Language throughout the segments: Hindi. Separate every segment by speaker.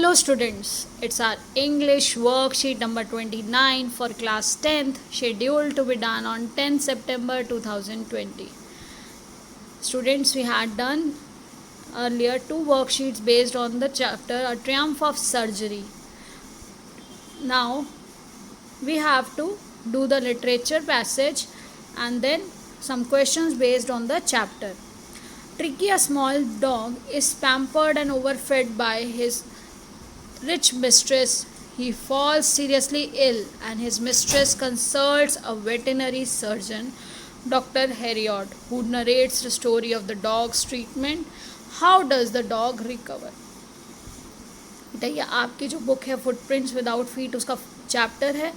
Speaker 1: Hello students, it's our English worksheet number 29 for class 10th, scheduled to be done on 10 September 2020. Students, we had done earlier two worksheets based on the chapter A Triumph of Surgery. Now we have to do the literature passage and then some questions based on the chapter. Tricky, a small dog, is pampered and overfed by his rich mistress. He falls seriously ill and his mistress consults a veterinary surgeon, Dr. Heriot, who narrates the story of the dog's treatment. How does the dog recover? बेटा ये आपकी जो बुक है फुटप्रिंट्स विदाउट फीट उसका चैप्टर है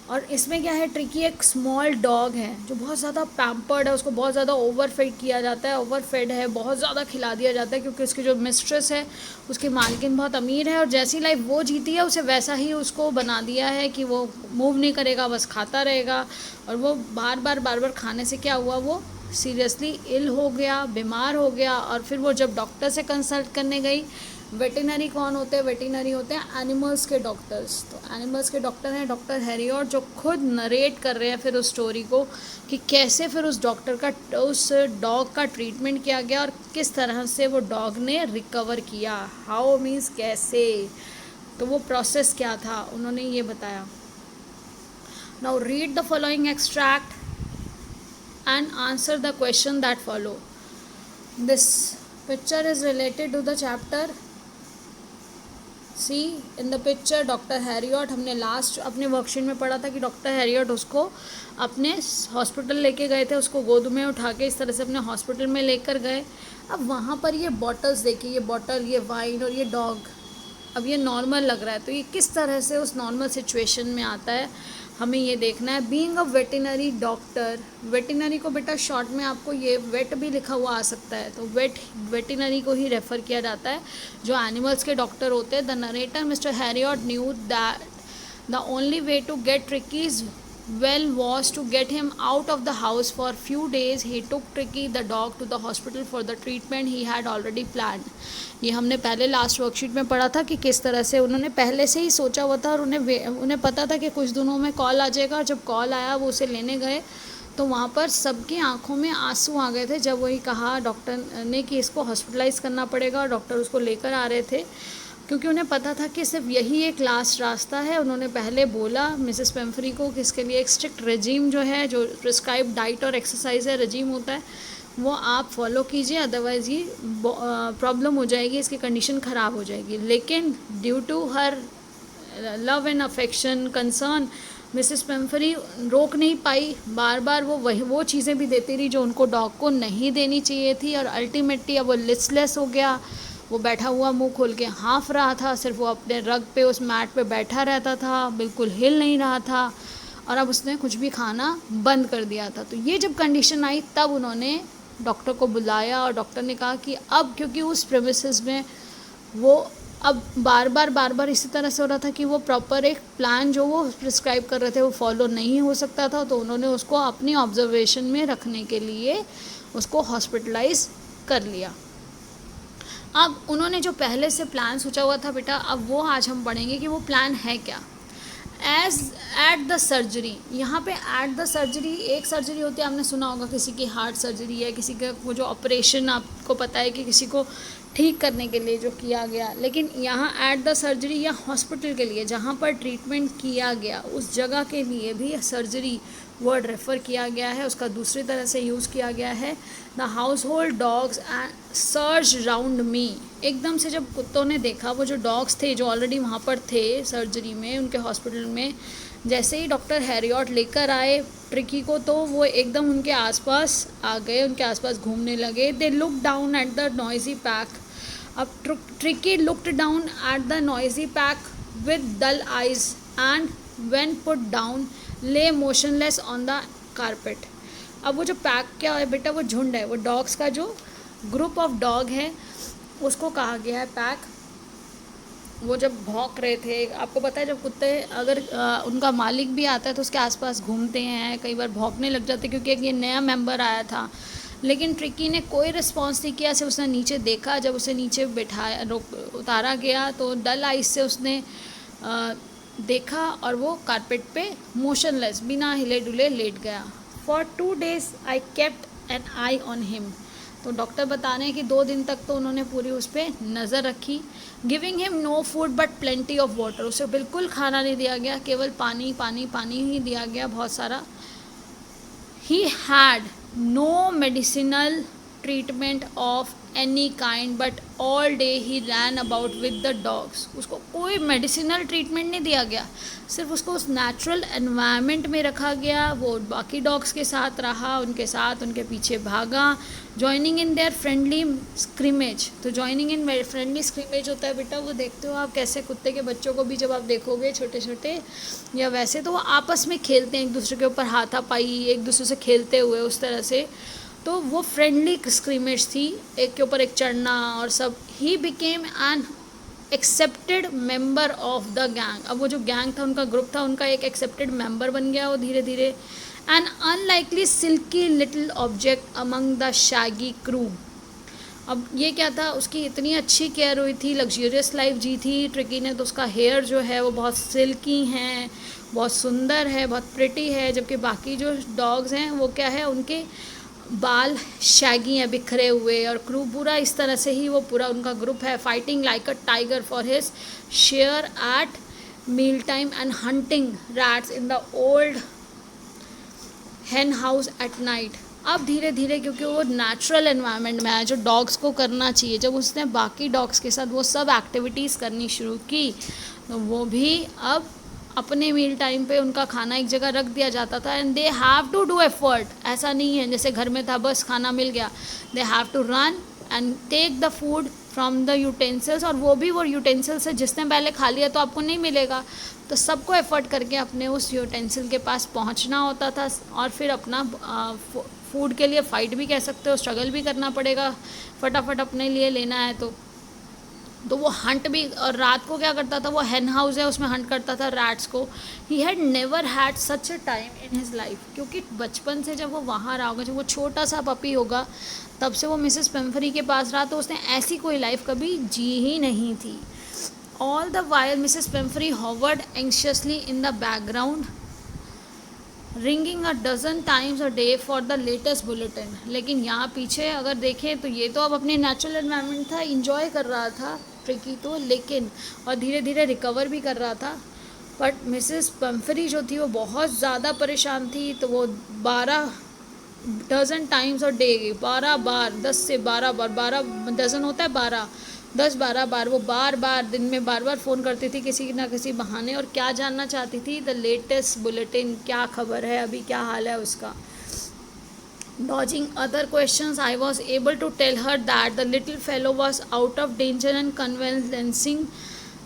Speaker 1: और इसमें क्या है, ट्रिकी एक स्मॉल डॉग है जो बहुत ज़्यादा पैम्पर्ड है, उसको बहुत ज़्यादा ओवरफेड किया जाता है, ओवरफेड है, बहुत ज़्यादा खिला दिया जाता है क्योंकि उसकी जो मिस्ट्रेस है उसकी मालकिन बहुत अमीर है और जैसी लाइफ वो जीती है उसे वैसा ही उसको बना दिया है कि वो मूव नहीं करेगा, बस खाता रहेगा। और वो बार बार खाने से क्या हुआ, वो सीरियसली इल हो गया, बीमार हो गया। और फिर वो जब डॉक्टर से कंसल्ट करने गई, वेटरनरी कौन होते हैं, वेटरनरी होते हैं एनिमल्स के डॉक्टर्स। तो एनिमल्स के डॉक्टर हैं डॉक्टर हैरियट, जो खुद नरेट कर रहे हैं फिर उस स्टोरी को कि कैसे फिर उस उस डॉग का ट्रीटमेंट किया गया और किस तरह से वो डॉग ने रिकवर किया। हाउ मीन्स कैसे, तो वो प्रोसेस क्या था उन्होंने ये बताया। Now read the following extract and answer the question that follow. This picture is related to the chapter. See in the picture doctor Harriet, हमने लास्ट अपने वर्कशीट में पढ़ा था कि डॉक्टर हैरियट उसको अपने हॉस्पिटल लेके गए थे, उसको गोद में उठा के इस तरह से अपने हॉस्पिटल में लेकर गए। अब वहाँ पर ये बॉटल्स देखिए, ये बॉटल, ये वाइन और ये डॉग, अब ये नॉर्मल लग रहा है, तो ये किस तरह से उस नॉर्मल सिचुएशन में आता है हमें ये देखना है। Being a veterinary doctor, veterinary को बेटा शॉर्ट में आपको ये वेट भी लिखा हुआ आ सकता है, तो वेटरनरी को ही रेफ़र किया जाता है जो एनिमल्स के डॉक्टर होते हैं। The narrator mister Herriot knew that the only way to get Tricki's well was to get him out of the house for few days. He took Tricky the dog to the hospital for the treatment he had already planned. ये हमने पहले लास्ट वर्कशीट में पढ़ा था कि किस तरह से उन्होंने पहले से ही सोचा हुआ था और उन्हें पता था कि कुछ दिनों में कॉल आ जाएगा। और जब कॉल आया वो उसे लेने गए तो वहाँ पर सबकी आंखों में आंसू आ गए थे जब वही कहा डॉक्टर ने कि इसको हॉस्पिटलाइज़ करना पड़ेगा। और डॉक्टर उसको लेकर आ रहे थे क्योंकि उन्हें पता था कि सिर्फ यही एक लास्ट रास्ता है। उन्होंने पहले बोला मिसेस पेम्फ्री को कि इसके लिए एक स्ट्रिक्ट रेजीम जो है, जो प्रिस्क्राइब डाइट और एक्सरसाइज है, रेजीम होता है, वो आप फॉलो कीजिए, अदरवाइज़ ये प्रॉब्लम हो जाएगी, इसकी कंडीशन ख़राब हो जाएगी। लेकिन due to her love and affection concern Mrs Pumphrey रोक नहीं पाई, बार बार वो चीज़ें भी देती रही जो उनको डॉग को नहीं देनी चाहिए थी। और अल्टीमेटली अब वो लिस्टलेस हो गया, वो बैठा हुआ मुंह खोल के हाँफ रहा था, सिर्फ वो अपने रग पे उस मैट पे बैठा रहता था, बिल्कुल हिल नहीं रहा था और अब उसने कुछ भी खाना बंद कर दिया था। तो ये जब कंडीशन आई तब उन्होंने डॉक्टर को बुलाया और डॉक्टर ने कहा कि अब क्योंकि उस प्रेमिसेस में वो अब बार बार इसी तरह से हो रहा था कि वो प्रॉपर एक प्लान जो वो प्रिस्क्राइब कर रहे थे वो फॉलो नहीं हो सकता था, तो उन्होंने उसको अपनी ऑब्जर्वेशन में रखने के लिए उसको हॉस्पिटलाइज कर लिया। अब उन्होंने जो पहले से प्लान सोचा हुआ था बेटा, अब वो आज हम पढ़ेंगे कि वो प्लान है क्या। एज एट द सर्जरी, यहाँ पे एट द सर्जरी एक सर्जरी होती है, आपने सुना होगा किसी की हार्ट सर्जरी है, किसी का वो जो ऑपरेशन आपको पता है कि किसी को ठीक करने के लिए जो किया गया, लेकिन यहाँ एट द सर्जरी या हॉस्पिटल के लिए जहाँ पर ट्रीटमेंट किया गया उस जगह के लिए भी सर्जरी वर्ड रेफ़र किया गया है, उसका दूसरी तरह से यूज़ किया गया है। The household dogs and search round me, एकदम से जब कुत्तों ने देखा, वो जो डॉग्स थे जो ऑलरेडी वहाँ पर थे सर्जरी में उनके हॉस्पिटल में, जैसे ही डॉक्टर हैरियट लेकर आए ट्रिकी को तो वो एकदम उनके आसपास आ गए, उनके आसपास घूमने लगे। They look down at the noisy pack, अब Tricki looked down at the noisy pack with dull eyes and when put down lay motionless on the carpet. अब वो जो पैक क्या है बेटा, वो झुंड है, वो डॉग्स का जो ग्रुप ऑफ डॉग है उसको कहा गया है पैक। वो जब भौंक रहे थे, आपको पता है जब कुत्ते अगर उनका मालिक भी आता है तो उसके आसपास घूमते हैं, कई बार भौंकने लग जाते क्योंकि एक ये नया मेंबर आया था लेकिन ट्रिकी ने कोई रिस्पॉन्स नहीं किया, सिर्फ उसने नीचे देखा। जब उसे नीचे बैठाया उतारा गया तो डल आइज से उसने देखा और वो कारपेट पे मोशनलेस बिना हिले डुले लेट गया। For 2 days I kept an eye on him. तो डॉक्टर बता रहे हैं कि 2 दिन तक तो उन्होंने पूरी उस पर नज़र रखी। Giving him no food but plenty of water. उसे बिल्कुल खाना नहीं दिया गया, केवल पानी पानी पानी ही दिया गया, बहुत सारा। He had no medicinal treatment of any kind but all day he ran about with the dogs. उसको कोई मेडिसिनल ट्रीटमेंट नहीं दिया गया, सिर्फ उसको उस नेचुरल एनवायरनमेंट में रखा गया। वो बाकी डॉग्स के साथ रहा, उनके साथ उनके पीछे भागा। Joining in their friendly scrimmage. तो जॉइनिंग इन फ्रेंडली स्क्रिमेज होता है बेटा, वो देखते हो आप कैसे कुत्ते के बच्चों को भी जब आप देखोगे छोटे छोटे या वैसे, तो वो आपस में खेलते हैं, एक दूसरे के ऊपर हाथापाई, एक दूसरे से खेलते हुए उस तरह से। तो वो फ्रेंडली स्क्रीमेज थी, एक के ऊपर एक चढ़ना और सब। He became an accepted member of the gang. अब वो जो गैंग था, उनका ग्रुप था, उनका एक एक्सेप्टेड मेंबर बन गया वो धीरे धीरे। An unlikely silky little object among the shaggy crew. अब ये क्या था, उसकी इतनी अच्छी केयर हुई थी, लग्जरियस लाइफ जी थी ट्रिकी ने, तो उसका हेयर जो है वो बहुत सिल्की है, बहुत सुंदर है, बहुत प्रिटी है। जबकि बाकी जो डॉग्स हैं वो क्या है, उनके बाल शैगी हैं, बिखरे हुए। और क्रू पूरा इस तरह से ही वो पूरा उनका ग्रुप है। Fighting like a tiger for his share at meal time and hunting rats in the old hen house at night. अब धीरे धीरे, क्योंकि वो नेचुरल एनवायरनमेंट में आया जो डॉग्स को करना चाहिए, जब उसने बाकी डॉग्स के साथ वो सब एक्टिविटीज़ करनी शुरू की, तो वो भी अब अपने मील टाइम पे उनका खाना एक जगह रख दिया जाता था। And they have to do effort. ऐसा नहीं है जैसे घर में था बस खाना मिल गया। They have to run and take the food from the utensils. और वो भी वो यूटेंसिल्स है, जिसने पहले खा लिया तो आपको नहीं मिलेगा, तो सबको एफर्ट करके अपने उस यूटेंसिल के पास पहुंचना होता था। और फिर अपना फूड के लिए फ़ाइट भी कह सकते हो, स्ट्रगल भी करना पड़ेगा, फटाफट अपने लिए लेना है तो वो हंट भी। और रात को क्या करता था, वो हेन हाउस है उसमें हंट करता था रैट्स को। He had never had such a time in his life. क्योंकि बचपन से जब वो वहाँ रहा होगा, जब वो छोटा सा पपी होगा, तब से वो मिसेस पेम्फरी के पास रहा, तो उसने ऐसी कोई लाइफ कभी जी ही नहीं थी। All the while Mrs Pumphrey hovered anxiously in the background, ringing a dozen times a day for the latest bulletin. लेकिन यहाँ पीछे अगर देखें तो ये तो अब अपने नेचुरल एनवायरनमेंट था, इंजॉय कर रहा था ट्रिकी तो, लेकिन और धीरे धीरे रिकवर भी कर रहा था। बट मिसेस पेम्फरी जो थी वो बहुत ज़्यादा परेशान थी। तो वो 12 डजन टाइम्स अ डे, 12 बार, 10 से 12 बार, 12 डजन होता है 12, 10-12 बार, वो बार बार दिन में बार बार फ़ोन करती थी किसी ना किसी बहाने। और क्या जानना चाहती थी, द लेटेस्ट बुलेटिन, क्या खबर है, अभी क्या हाल है उसका। Dodging other questions, I was able to tell her that the little fellow was out of danger and convalescing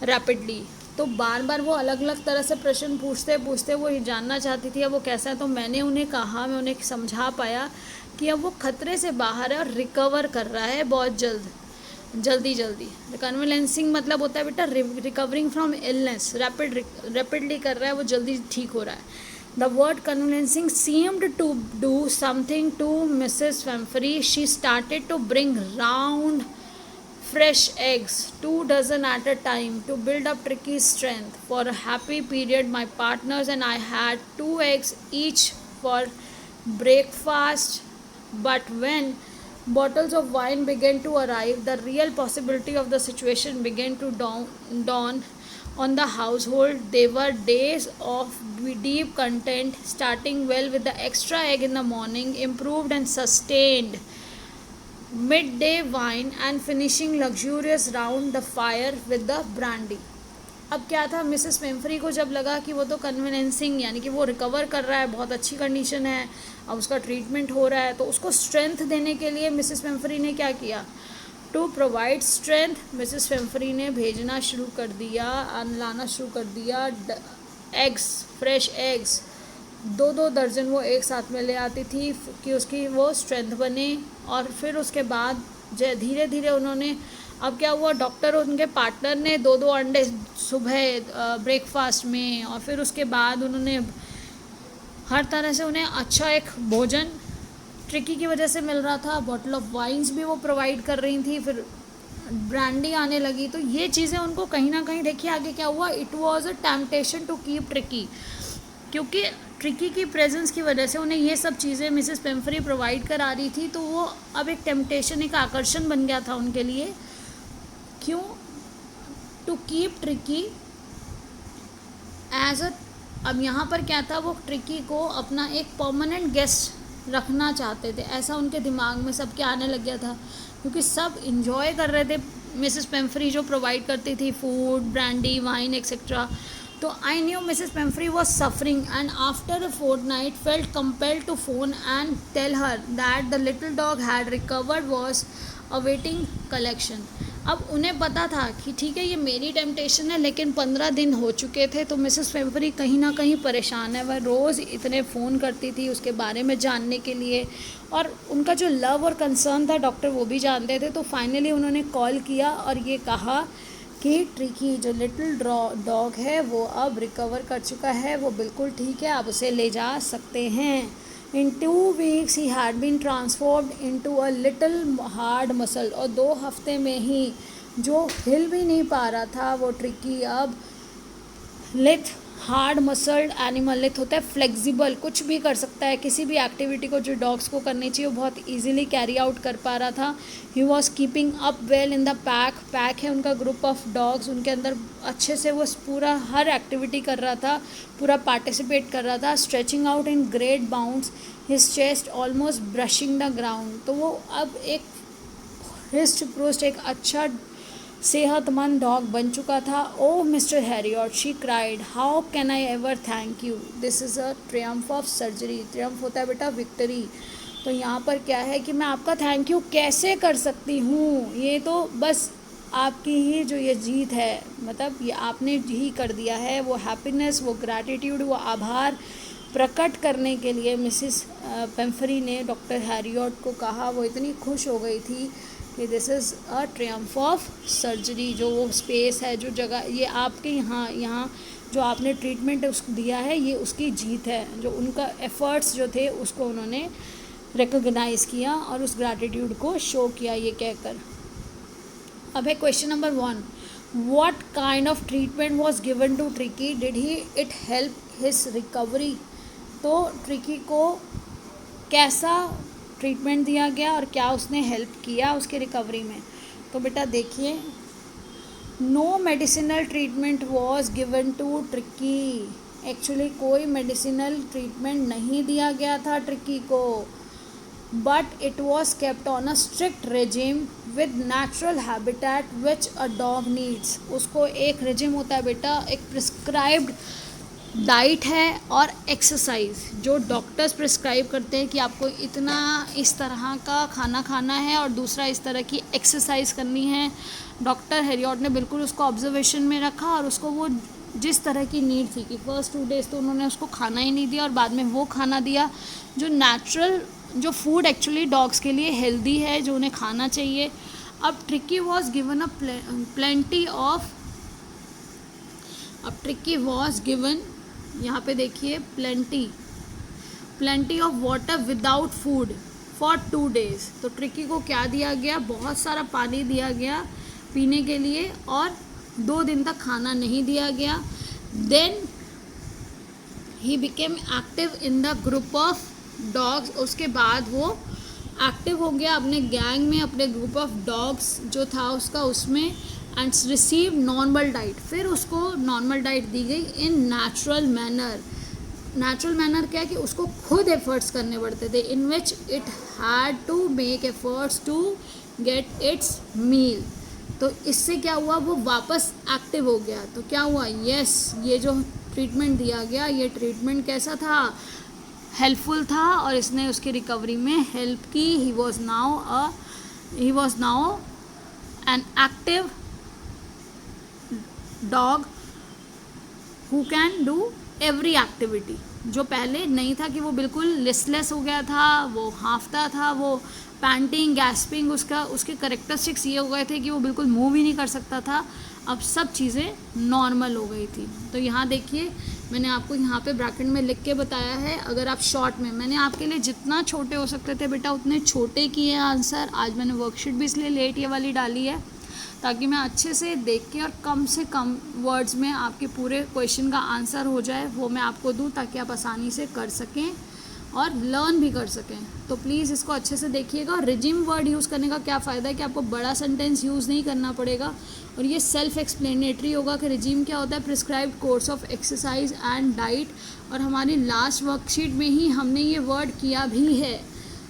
Speaker 1: rapidly. तो बार बार वो अलग अलग तरह से प्रश्न पूछते पूछते वो जानना चाहती थी अब वो कैसा है। तो मैंने उन्हें कहा, मैं उन्हें समझा पाया कि अब वो खतरे से बाहर है और रिकवर कर रहा है बहुत जल्दी। कन्वलेंसिंग मतलब होता है बेटा रिकवरिंग फ्रॉम इलनेस, रैपिडली कर रहा है वो, जल्दी ठीक हो रहा है। The word convalescing seemed to do something to Mrs. Pemfrey. She started to bring round fresh eggs, 2 dozen at a time, to build up Tricky's strength. For a happy period, my partners and I had 2 eggs each for breakfast. But when bottles of wine began to arrive, the real possibility of the situation began to dawn on the household. They were days of deep content, starting well with the extra egg in the morning, improved and sustained midday wine, and finishing luxurious round the fire with the brandy. अब क्या था, मिसेस पेम्फरी को जब लगा कि वो तो कन्वीनेंसिंग यानी कि वो रिकवर कर रहा है, बहुत अच्छी कंडीशन है, अब उसका ट्रीटमेंट हो रहा है, तो उसको स्ट्रेंथ देने के लिए मिसेस पेम्फरी ने क्या किया, to provide strength, Mrs Pumphrey ने भेजना शुरू कर दिया, लाना शुरू कर दिया एग्स, फ्रेश एग्स, 2-2 दर्जन वो एक साथ में ले आती थी कि उसकी वो स्ट्रेंथ बने। और फिर उसके बाद धीरे धीरे उन्होंने, अब क्या हुआ, डॉक्टर और उनके पार्टनर ने 2-2 अंडे सुबह ब्रेकफास्ट में, और फिर उसके बाद उन्होंने हर तरह से उन्हें अच्छा एक भोजन ट्रिकी की वजह से मिल रहा था, बॉटल ऑफ वाइन्स भी वो प्रोवाइड कर रही थी, फिर ब्रांडी आने लगी। तो ये चीज़ें उनको कहीं ना कहीं, देखिए आगे क्या हुआ, it was a temptation to keep Tricki, क्योंकि ट्रिकी की प्रेजेंस की वजह से उन्हें ये सब चीज़ें मिसेस पेम्फरी प्रोवाइड करा रही थी, तो वो अब एक टेम्पटेशन, एक आकर्षण बन गया था उनके लिए। क्यों? To keep Tricki as a, अब यहाँ पर क्या था, वो ट्रिकी को अपना एक परमानेंट गेस्ट रखना चाहते थे, ऐसा उनके दिमाग में सबके आने लग गया था, क्योंकि सब इंजॉय कर रहे थे मिसेस पेम्फरी जो प्रोवाइड करती थी फूड, ब्रांडी, वाइन एक्सेट्रा। तो I knew Mrs Pumphrey was suffering and after a fortnight felt compelled to phone and tell her that the little dog had recovered was awaiting collection. अब उन्हें पता था कि ठीक है ये मेरी टेम्पटेशन है, लेकिन 15 दिन हो चुके थे, तो मिसेस पेम्फरी कहीं ना कहीं परेशान है। वह रोज़ इतने फ़ोन करती थी उसके बारे में जानने के लिए, और उनका जो लव और कंसर्न था डॉक्टर वो भी जानते थे। तो फाइनली उन्होंने कॉल किया और ये कहा कि ट्रिकी जो लिटिल डॉग है वो अब रिकवर कर चुका है, वो बिल्कुल ठीक है, आप उसे ले जा सकते हैं। In 2 weeks he had been transformed into a little hard muscle, और 2 हफ्ते में ही जो हिल भी नहीं पा रहा था वो ट्रिकी अब लिथ, हार्ड मसल्ड एनिमल, लिथ होता है फ्लेक्सिबल, कुछ भी कर सकता है, किसी भी एक्टिविटी को जो डॉग्स को करनी चाहिए वो बहुत इजीली कैरी आउट कर पा रहा था। He was keeping up well in the pack, pack है उनका ग्रुप ऑफ डॉग्स, उनके अंदर अच्छे से वो पूरा हर एक्टिविटी कर रहा था, पूरा पार्टिसिपेट कर रहा था। Stretching out in great bounds, his chest almost brushing the ground, तो वो अब एक हिस्ट प्रोस्ट, एक अच्छा सेहतमंद डॉग बन चुका था। Oh Mr Herriot, she cried, how can I ever thank you, this is a triumph of surgery. Triumph होता है बेटा विक्ट्री, तो यहाँ पर क्या है कि मैं आपका थैंक यू कैसे कर सकती हूँ, ये तो बस आपकी ही जो ये जीत है, मतलब ये आपने ही कर दिया है। वो हैप्पीनेस, वो ग्रैटिट्यूड, वो आभार प्रकट करने के लिए मिसिस पेम्फरी ने डॉक्टर हैरियट को कहा। वो इतनी खुश हो गई थी कि this is a triumph of surgery, जो वो स्पेस है, जो जगह ये आपके यहाँ जो आपने ट्रीटमेंट उसको दिया है, ये उसकी जीत है। जो उनका एफ़र्ट्स जो थे उसको उन्होंने रिकॉग्नाइज़ किया और उस ग्रैटिट्यूड को शो किया ये कहकर। अब है question number 1, what kind of treatment was given to Tricki, did he it help his recovery. तो ट्रिकी को कैसा ट्रीटमेंट दिया गया और क्या उसने हेल्प किया उसके रिकवरी में। तो बेटा देखिए, no medicinal treatment was given to Tricki, actually कोई मेडिसिनल ट्रीटमेंट नहीं दिया गया था ट्रिकी को, but it was kept on a strict regime with natural habitat which a dog needs. उसको एक रेजिम होता है बेटा, एक प्रिस्क्राइब्ड डाइट है और एक्सरसाइज जो डॉक्टर्स प्रिस्क्राइब करते हैं कि आपको इतना इस तरह का खाना खाना है और दूसरा इस तरह की एक्सरसाइज करनी है। डॉक्टर हैरियट ने बिल्कुल उसको ऑब्जर्वेशन में रखा और उसको वो जिस तरह की नीड थी कि फर्स्ट 2 डेज़ तो उन्होंने उसको खाना ही नहीं दिया और बाद में वो खाना दिया जो नेचुरल, जो फूड एक्चुअली डॉग्स के लिए हेल्दी है, जो उन्हें खाना चाहिए। अब tricky was given a plenty of, अब ट्रिकी वॉज गिवन, यहाँ पे देखिए, plenty of water without food for 2 days. तो ट्रिकी को क्या दिया गया, बहुत सारा पानी दिया गया पीने के लिए और 2 दिन तक खाना नहीं दिया गया। Then he became active in the group of dogs, उसके बाद वो एक्टिव हो गया अपने गैंग में, अपने ग्रुप ऑफ डॉग्स जो था उसका, उसमें, एंड रिसीव नॉर्मल डाइट। फिर उसको नॉर्मल डाइट दी गई in natural manner. Natural manner क्या है कि उसको खुद एफर्ट्स करने पड़ते थे, in which it had to make efforts to get its meal. तो इससे क्या हुआ, वो वापस एक्टिव हो गया। तो क्या हुआ, यस, ये जो ट्रीटमेंट दिया गया, ये ट्रीटमेंट कैसा था, हेल्पफुल था और इसने उसकी रिकवरी में हेल्प की। He was now an active dog who can do every activity. जो पहले नहीं था कि वो बिल्कुल लिस्टलेस हो गया था, वो हाँफता था, वो पैंटिंग, गैस्पिंग, उसके करेक्टरिस्टिक्स ये हो गए थे कि वो बिल्कुल मूव ही नहीं कर सकता था। अब सब चीज़ें नॉर्मल हो गई थी। तो यहाँ देखिए मैंने आपको यहाँ पे ब्रैकेट में लिख के बताया है। अगर आप शॉर्ट में, मैंने आपके लिए जितना छोटे हो सकते थे बेटा उतने छोटे किए आंसर। आज मैंने वर्कशीट भी इसलिए लेट ये वाली डाली है ताकि मैं अच्छे से देख के और कम से कम वर्ड्स में आपके पूरे क्वेश्चन का आंसर हो जाए, वो मैं आपको दूँ ताकि आप आसानी से कर सकें और लर्न भी कर सकें। तो प्लीज़ इसको अच्छे से देखिएगा। और रिजिम वर्ड यूज़ करने का क्या फ़ायदा है कि आपको बड़ा सेंटेंस यूज़ नहीं करना पड़ेगा और ये सेल्फ एक्सप्लेनेटरी होगा कि रिजिम क्या होता है, prescribed course of exercise and diet. और हमारी लास्ट वर्कशीट में ही हमने ये वर्ड किया भी है,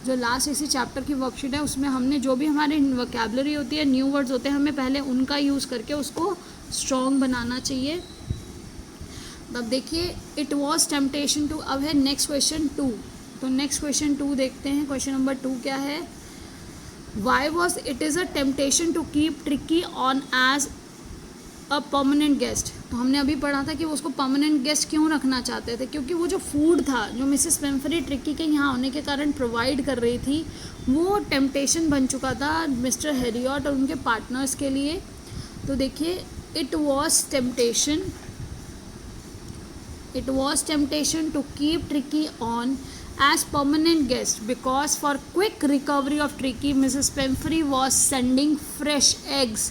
Speaker 1: जो लास्ट इसी चैप्टर की वर्कशीट है उसमें हमने जो भी हमारी वोकैबुलरी होती है, न्यू वर्ड्स होते हैं, हमें पहले उनका यूज़ करके उसको स्ट्रॉन्ग बनाना चाहिए। अब देखिए इट वॉज टेम्पटेशन टू, अब है नेक्स्ट क्वेश्चन 2। तो नेक्स्ट क्वेश्चन 2 देखते हैं। क्वेश्चन नंबर 2 क्या है, why was it is a temptation to keep Tricki on as a permanent guest. तो हमने अभी पढ़ा था कि वो उसको परमानेंट गेस्ट क्यों रखना चाहते थे, क्योंकि वो जो फूड था जो मिसेस पेम्फरी ट्रिकी के यहाँ होने के कारण प्रोवाइड कर रही थी वो टेम्पटेशन बन चुका था मिस्टर हेरियट और उनके पार्टनर्स के लिए। तो देखिए it was temptation to keep Tricky on as permanent guest because for quick recovery of Tricky, Mrs. Pemfrey was sending fresh eggs,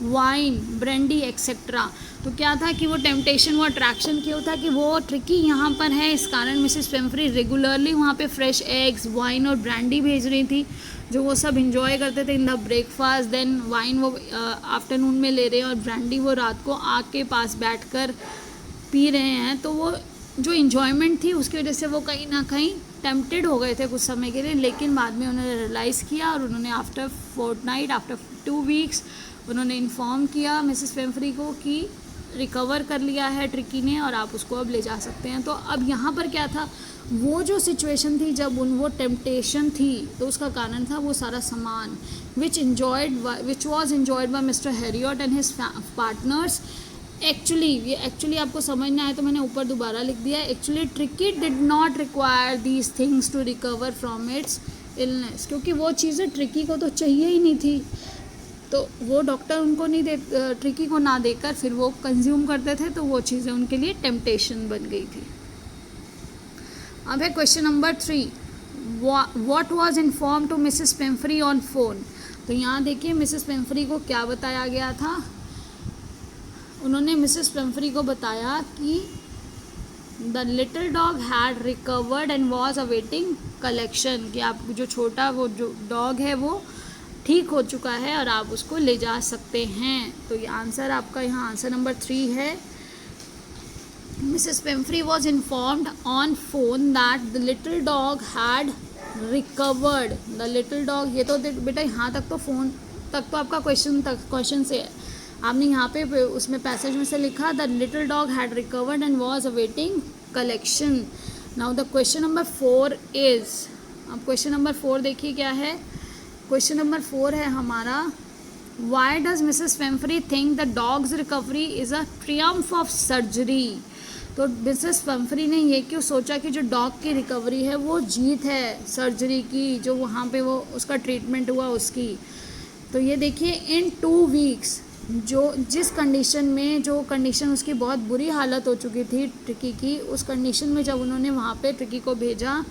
Speaker 1: wine, brandy etcetera. तो क्या था कि वो टेम्पटेशन, वो अट्रैक्शन क्यों था कि वो ट्रिकी यहाँ पर है, इस कारण मिसेस पेम्फरी रेगुलरली वहाँ पे फ्रेश एग्स, वाइन और ब्रांडी भेज रही थी जो वो सब इंजॉय करते थे in the breakfast. Then wine वो आफ्टरनून में ले रहे हैं और ब्रांडी वो रात को आग के पास बैठकर पी रहे हैं। तो वो जो इन्जॉयमेंट थी उसकी वजह से वो कहीं ना कहीं टेम्प्टेड हो गए थे कुछ समय के लिए, लेकिन बाद में उन्होंने रियलाइज़ किया और उन्होंने आफ्टर 2 वीक्स उन्होंने इन्फॉर्म किया मिसेस पेम्फरी को कि रिकवर कर लिया है ट्रिकी ने और आप उसको अब ले जा सकते हैं। तो अब यहाँ पर क्या था, वो जो सिचुएशन थी जब वो टेम्पटेशन थी तो उसका कारण था वो सारा सामान which was enjoyed by mister Herriot and his partners. Actually आपको समझ ना आए तो मैंने ऊपर दोबारा लिख दिया, actually Tricki did not require these things to recover from its illness, क्योंकि वो चीज़ें ट्रिकी को तो चाहिए ही नहीं थी। तो वो डॉक्टर उनको नहीं दे, ट्रिकी को ना देकर फिर वो कंज्यूम करते थे, तो वो चीज़ें उनके लिए टेम्पटेशन बन गई थी। अब है question number 3, what was inform to Mrs Pumphrey on phone. तो यहाँ देखिए मिसेस पेम्फरी को क्या बताया गया था, उन्होंने मिसेस पेम्फरी को बताया कि the little dog had recovered and was awaiting collection, कि आप जो छोटा वो जो डॉग है वो ठीक हो चुका है और आप उसको ले जा सकते हैं। तो ये आंसर आपका यहाँ आंसर नंबर 3 है। Mrs Pumphrey was informed on phone that the little dog had recovered. The little dog, ये तो बेटा यहाँ तक तो फोन तक तो आपका क्वेश्चन से है, आपने यहाँ पे उसमें पैसेज में से लिखा the little dog had recovered and was awaiting collection. Now the question number 4 is, अब क्वेश्चन नंबर 4 देखिए क्या है। क्वेश्चन नंबर 4 है हमारा, why does Mrs Pumphrey think the dog's recovery is a triumph of surgery. तो मिसेस पेम्फरी ने ये क्यों सोचा कि जो डॉग की रिकवरी है वो जीत है सर्जरी की, जो वहाँ पे वो उसका ट्रीटमेंट हुआ उसकी। तो ये देखिए इन 2 वीक्स जिस कंडीशन में, जो कंडीशन उसकी बहुत बुरी हालत हो चुकी थी ट्रिकी की, उस कंडीशन में जब उन्होंने वहाँ पे ट्रिकी को भेजा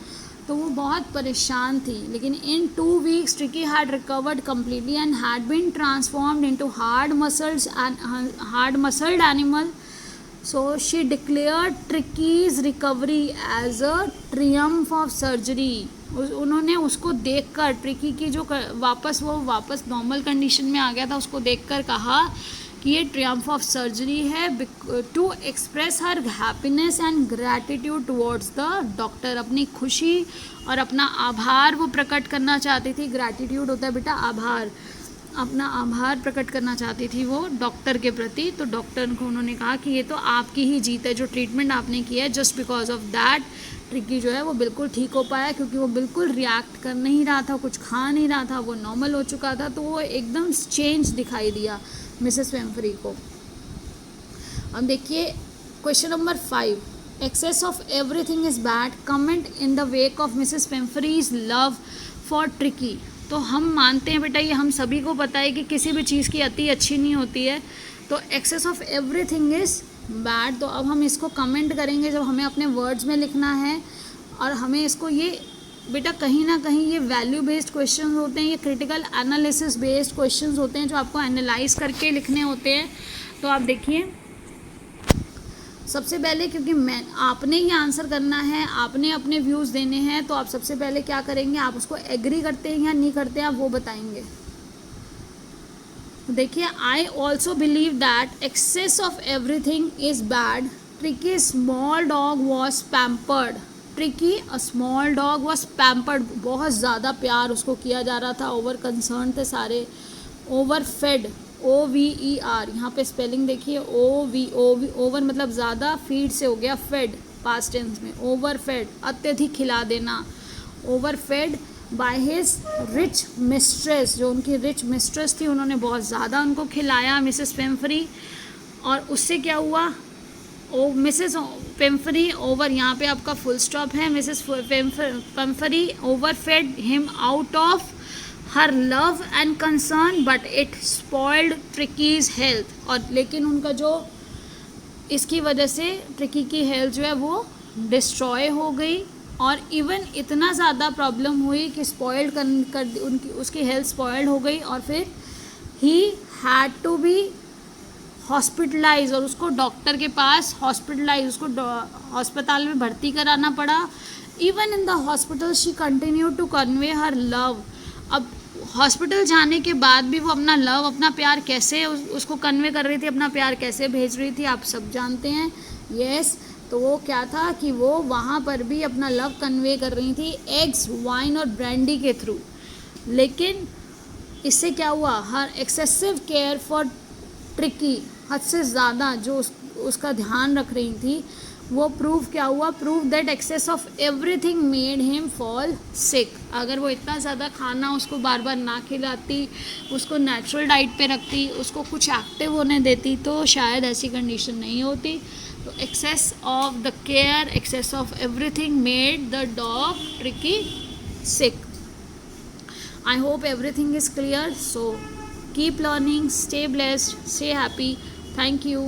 Speaker 1: तो वो बहुत परेशान थी। लेकिन in 2 weeks Tricki had recovered completely and had been transformed into hard muscled animal. So she declared Tricki's recovery as a triumph of surgery. उन्होंने उसको देखकर, ट्रिकी की जो वापस नॉर्मल कंडीशन में आ गया था, उसको देखकर कहा कि ये ट्रियम्फ ऑफ सर्जरी है, to express her happiness and gratitude towards the doctor. अपनी खुशी और अपना आभार वो प्रकट करना चाहती थी। ग्रैटिट्यूड होता है बेटा आभार, अपना आभार प्रकट करना चाहती थी वो डॉक्टर के प्रति। तो डॉक्टर को उन्होंने कहा कि ये तो आपकी ही जीत है, जो ट्रीटमेंट आपने किया है, just because of that tricky जो है वो बिल्कुल ठीक हो पाया, क्योंकि वो बिल्कुल रिएक्ट कर नहीं रहा था, कुछ खा नहीं रहा था, वो नॉर्मल हो चुका था। तो वो एकदम चेंज दिखाई दिया मिसेस पेम्फरी को। अब देखिए question number 5, excess of everything is bad, comment in the wake of Mrs Pumphrey's love for Tricki. तो हम मानते हैं बेटा, ये हम सभी को पता है कि किसी भी चीज़ की अति अच्छी नहीं होती है, तो excess of everything is bad. तो अब हम इसको कमेंट करेंगे जब हमें अपने वर्ड्स में लिखना है, और हमें इसको ये बेटा कहीं ना कहीं ये वैल्यू बेस्ड क्वेश्चन होते हैं, ये क्रिटिकल एनालिसिस बेस्ड क्वेश्चन होते हैं जो आपको एनालाइज करके लिखने होते हैं। तो आप देखिए सबसे पहले, क्योंकि आपने ही आंसर करना है, आपने अपने व्यूज़ देने हैं, तो आप सबसे पहले क्या करेंगे, आप उसको एग्री करते हैं या नहीं करते हैं आप वो बताएंगे। देखिए, I also believe that excess of everything is bad. Tricki small dog was pampered. Tricki a small dog was pampered, बहुत ज़्यादा प्यार उसको किया जा रहा था। ओवर कंसर्न थे सारे। ओवर फेड, OVER, यहाँ पे स्पेलिंग देखिए, ओवर मतलब ज़्यादा, फीड से हो गया फेड पास्ट टेंस में। ओवर फेड, अत्यधिक खिला देना। Over fed by his rich mistress, जो उनकी रिच मिस्ट्रेस थी उन्होंने बहुत ज़्यादा उनको खिलाया, मिसेस पेम्फरी। और उससे क्या हुआ, मिसेस पेम्फरी ओवर, यहाँ पे आपका फुल स्टॉप है, Mrs Pumphrey overfed him out of her love and concern but it spoiled Tricki's health. और लेकिन उनका जो, इसकी वजह से ट्रिकी की हेल्थ जो है वो डिस्ट्रॉय हो गई, और इवन इतना ज़्यादा प्रॉब्लम हुई कि स्पॉइल्ड कर उनकी उसकी हेल्थ स्पॉइल्ड हो गई, और फिर he had to be hospitalize, और उसको डॉक्टर के पास हॉस्पिटलाइज, उसको अस्पताल में भर्ती कराना पड़ा। Even in the hospital she continue to convey her love. अब हॉस्पिटल जाने के बाद भी वो अपना लव, अपना प्यार कैसे उसको कन्वे कर रही थी, अपना प्यार कैसे भेज रही थी, आप सब जानते हैं। यस, तो वो क्या था कि वो वहाँ पर भी अपना लव कन्वे कर रही थी एग्स, वाइन और ब्रांडी के थ्रू। लेकिन इससे क्या हुआ, हर एक्सेसिव केयर फॉर ट्रिकी, हद से ज़्यादा जो उसका ध्यान रख रही थी, वो प्रूव क्या हुआ, prove that excess of everything made him fall sick. अगर वो इतना ज़्यादा खाना उसको बार बार ना खिलाती, उसको नेचुरल डाइट पे रखती, उसको कुछ एक्टिव होने देती, तो शायद ऐसी कंडीशन नहीं होती। तो excess of the care, excess of everything made the dog Tricki sick. I hope everything is clear. So keep learning, stay blessed, stay happy. Thank you.